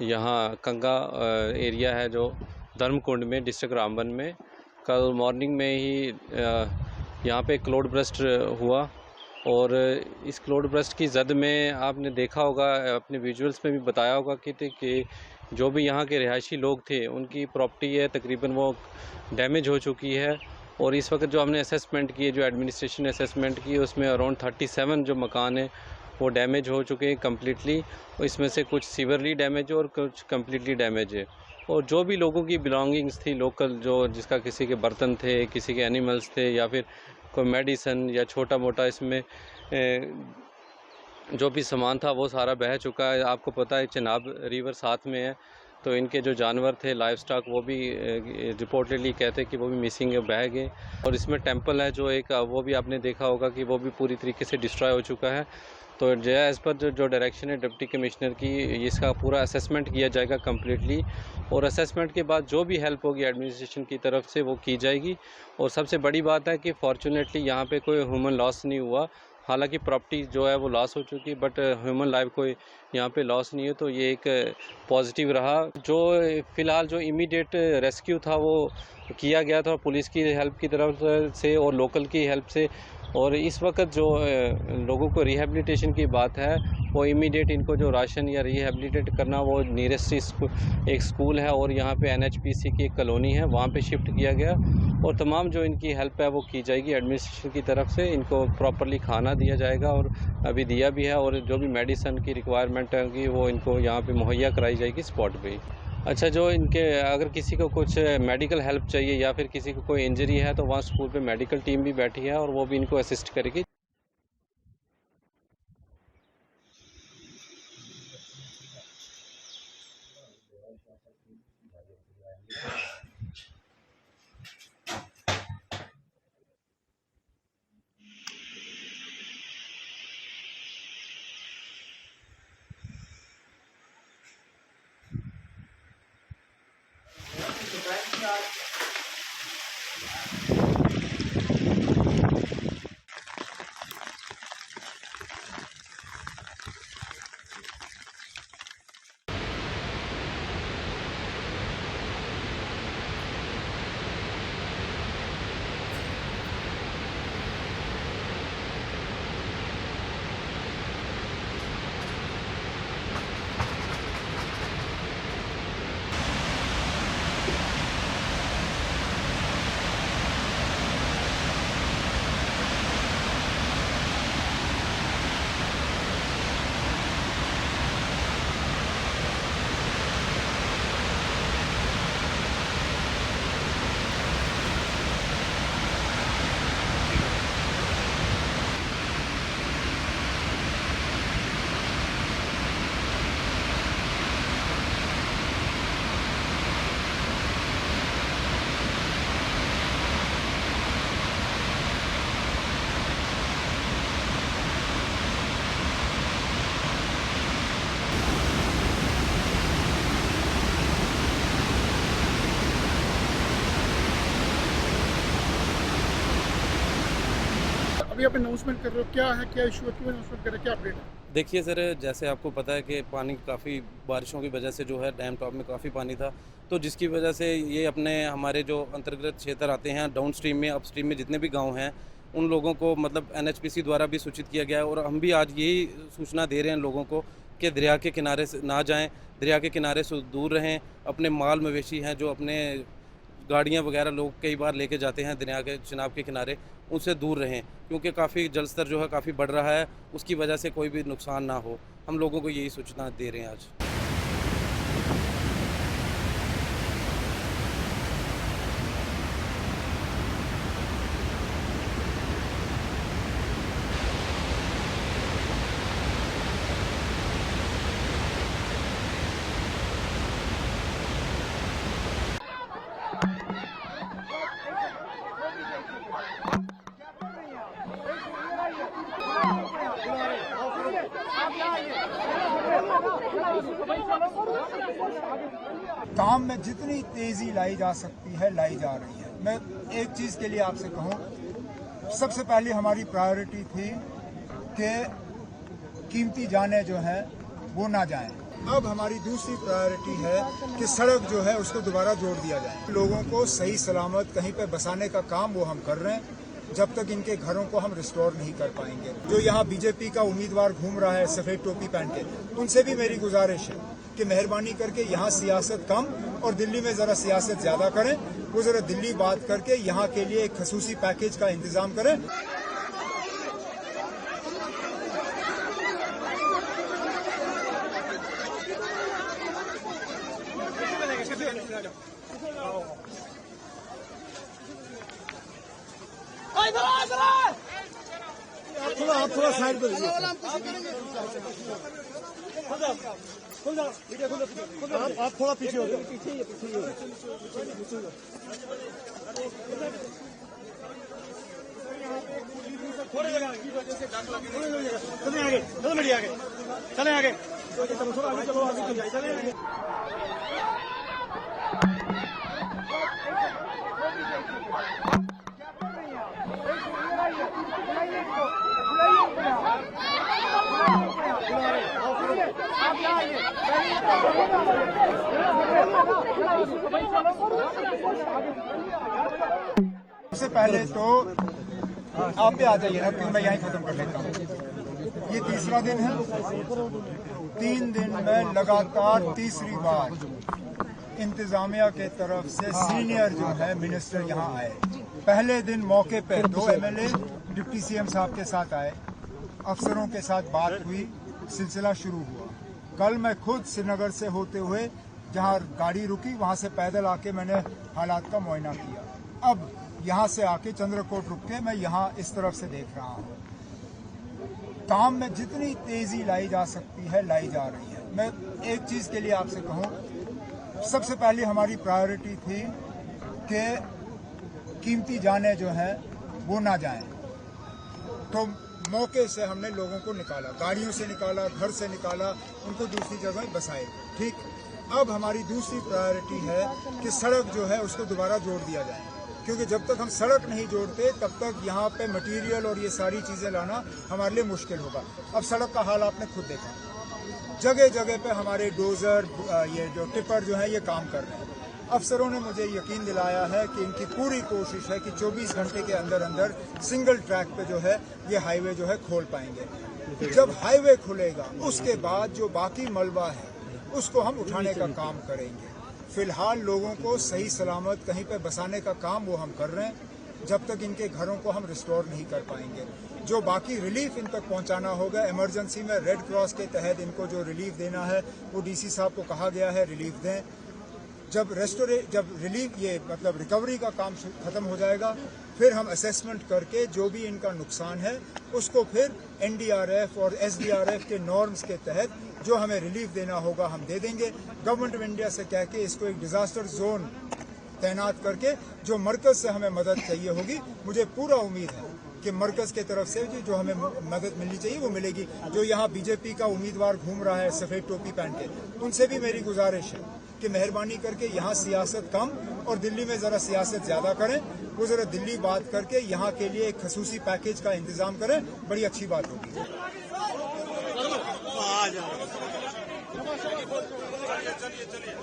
यहाँ कंगा एरिया है जो धर्मकुंड में, डिस्ट्रिक्ट रामबन में, कल मॉर्निंग में ही यहाँ पे क्लाउड बर्स्ट हुआ। और इस क्लाउड बर्स्ट की जद में आपने देखा होगा, अपने विजुअल्स में भी बताया होगा कि जो भी यहाँ के रिहायशी लोग थे उनकी प्रॉपर्टी है तकरीबन वो डैमेज हो चुकी है। और इस वक्त जो हमने असेसमेंट की है, जो एडमिनिस्ट्रेशन ने असेसमेंट की है, उसमें अराउंड 37 जो मकान हैं वो डैमेज हो चुके हैं कम्प्लीटली। इसमें से कुछ सीवरली डैमेज है और कुछ कम्प्लीटली डैमेज है। और जो भी लोगों की बिलोंगिंग्स थी लोकल, जो जिसका किसी के बर्तन थे, किसी के एनिमल्स थे, या फिर कोई मेडिसन या छोटा मोटा इसमें जो भी सामान था वो सारा बह चुका है। आपको पता है चनाब रिवर साथ में है, तो इनके जो जानवर थे लाइव स्टॉक वो भी रिपोर्टेडली कहते हैं कि वो भी मिसिंग है, बह गए। और इसमें टेंपल है जो एक, वो भी आपने देखा होगा कि वो भी पूरी तरीके से डिस्ट्रॉय हो चुका है। तो एज़ पर जो डायरेक्शन है डिप्टी कमिश्नर की, इसका पूरा असेसमेंट किया जाएगा कम्प्लीटली। और असेसमेंट के बाद जो भी हेल्प होगी एडमिनिस्ट्रेशन की तरफ से वो की जाएगी। और सबसे बड़ी बात है कि फॉर्चुनेटली यहाँ पे कोई ह्यूमन लॉस नहीं हुआ। हालांकि प्रॉपर्टी जो है वो लॉस हो चुकी, बट ह्यूमन लाइफ कोई यहाँ पे लॉस नहीं है, तो ये एक पॉजिटिव रहा। जो फ़िलहाल जो इमीडिएट रेस्क्यू था वो किया गया था पुलिस की हेल्प की तरफ से और लोकल की हेल्प से। और इस वक्त जो लोगों को रिहेबिलिटेशन की बात है, वो इमीडिएट इनको जो राशन या रिहेबिलिटेट करना, वो नियरेस्ट एक स्कूल है और यहाँ पे NHPC की एक कॉलोनी है, वहाँ पे शिफ्ट किया गया। और तमाम जो इनकी हेल्प है वो की जाएगी एडमिनिस्ट्रेशन की तरफ से। इनको प्रॉपरली खाना दिया जाएगा और अभी दिया भी है। और जो भी मेडिसन की रिक्वायरमेंट होगी वो इनको यहाँ पे मुहैया कराई जाएगी स्पॉट पे ही। अच्छा, जो इनके अगर किसी को कुछ मेडिकल हेल्प चाहिए या फिर किसी को कोई इंजरी है, तो वहाँ स्कूल पे मेडिकल टीम भी बैठी है और वो भी इनको असिस्ट करेगी। अभी आप अनाउंसमेंट कर रहे हो, क्या है, क्या इशू है, क्यों अनाउंसमेंट कर रहे हैं, क्या अपडेट है? देखिए सर, जैसे आपको पता है कि पानी काफ़ी बारिशों की वजह से जो है डैम टॉप में काफ़ी पानी था, तो जिसकी वजह से ये अपने हमारे जो अंतर्गत क्षेत्र आते हैं डाउन स्ट्रीम में, अप स्ट्रीम में जितने भी गांव हैं उन लोगों को मतलब NHPC द्वारा भी सूचित किया गया है। और हम भी आज यही सूचना दे रहे हैं लोगों को कि दरिया के किनारे से ना जाएं, दरिया के किनारे से दूर रहें। अपने माल मवेशी हैं जो अपने गाड़ियाँ वगैरह लोग कई बार लेके जाते हैं दरिया के चिनाब के किनारे, उनसे दूर रहें, क्योंकि काफ़ी जल स्तर जो है काफ़ी बढ़ रहा है, उसकी वजह से कोई भी नुकसान ना हो। हम लोगों को यही सूचना दे रहे हैं आज। काम में जितनी तेजी लाई जा सकती है लाई जा रही है। मैं एक चीज के लिए आपसे कहूं, सबसे पहले हमारी प्रायोरिटी थी कि कीमती जानें जो हैं वो ना जाएं। अब हमारी दूसरी प्रायोरिटी है कि सड़क जो है उसको दोबारा जोड़ दिया जाए। लोगों को सही सलामत कहीं पे बसाने का काम वो हम कर रहे हैं, जब तक इनके घरों को हम रिस्टोर नहीं कर पाएंगे। जो यहाँ बीजेपी का उम्मीदवार घूम रहा है सफेद टोपी पहन के, उनसे भी मेरी गुजारिश है कि मेहरबानी करके यहाँ सियासत कम और दिल्ली में जरा सियासत ज्यादा करें। वो जरा दिल्ली बात करके यहाँ के लिए एक खसूसी पैकेज का इंतजाम करें। आप थोड़ा साइड पर आप थोड़ा पीछे हो जाओ। चले आगे, चलो मेरी आगे, चले आगे, थोड़ा आगे चलो, आगे चले आगे। सबसे पहले तो आप भी आ जाइए ना, मैं यहीं खत्म कर लेता हूँ। ये तीसरा दिन है, 3 दिन में लगातार तीसरी बार इंतजामिया के तरफ से सीनियर जो है मिनिस्टर यहाँ आए। पहले दिन मौके पे 2 MLA डिप्टी CM साहब के साथ आए, अफसरों के साथ बात हुई, सिलसिला शुरू हुआ। कल मैं खुद श्रीनगर से होते हुए जहाँ गाड़ी रुकी वहाँ से पैदल आके मैंने हालात का मुआयना किया। अब यहाँ से आके चंद्रकोट रुक के मैं यहाँ इस तरफ से देख रहा हूँ। काम में जितनी तेजी लाई जा सकती है लाई जा रही है। मैं एक चीज के लिए आपसे कहूँ, सबसे पहले हमारी प्रायोरिटी थी कि कीमती जानें जो हैं वो ना जाएं, तो मौके से हमने लोगों को निकाला, गाड़ियों से निकाला, घर से निकाला, उनको दूसरी जगह बसाए। ठीक, अब हमारी दूसरी प्रायोरिटी है कि सड़क जो है उसको दोबारा जोड़ दिया जाए, क्योंकि जब तक हम सड़क नहीं जोड़ते तब तक यहाँ पे मटेरियल और ये सारी चीज़ें लाना हमारे लिए मुश्किल होगा। अब सड़क का हाल आपने खुद देखा, जगह जगह पे हमारे डोजर, ये जो टिपर जो है ये काम कर रहे हैं। अफसरों ने मुझे यकीन दिलाया है कि इनकी पूरी कोशिश है कि 24 घंटे के अंदर अंदर सिंगल ट्रैक पे जो है ये हाईवे जो है खोल पाएंगे। जब हाईवे खुलेगा उसके बाद जो बाकी मलबा है उसको हम उठाने का काम करेंगे। फिलहाल लोगों को सही सलामत कहीं पे बसाने का काम वो हम कर रहे हैं, जब तक इनके घरों को हम रिस्टोर नहीं कर पाएंगे। जो बाकी रिलीफ इन तक पहुंचाना होगा, इमरजेंसी में रेड क्रॉस के तहत इनको जो रिलीफ देना है वो DC साहब को कहा गया है रिलीफ दें। जब रिलीफ ये मतलब रिकवरी का काम खत्म हो जाएगा, फिर हम असेसमेंट करके जो भी इनका नुकसान है उसको फिर NDRF और SDRF के नॉर्म्स के तहत जो हमें रिलीफ देना होगा हम दे देंगे। गवर्नमेंट ऑफ इंडिया से कह के इसको एक डिजास्टर जोन तैनात करके जो मरकज से हमें मदद चाहिए होगी, मुझे पूरा उम्मीद है कि मरकज के तरफ से जो हमें मदद मिलनी चाहिए वो मिलेगी। जो यहाँ बीजेपी का उम्मीदवार घूम रहा है सफेद टोपी पहन के, उनसे भी मेरी गुजारिश है कि मेहरबानी करके यहाँ सियासत कम और दिल्ली में जरा सियासत ज्यादा करें। वो जरा दिल्ली बात करके यहाँ के लिए एक खसूसी पैकेज का इंतजाम करें, बड़ी अच्छी बात होगी। चलिए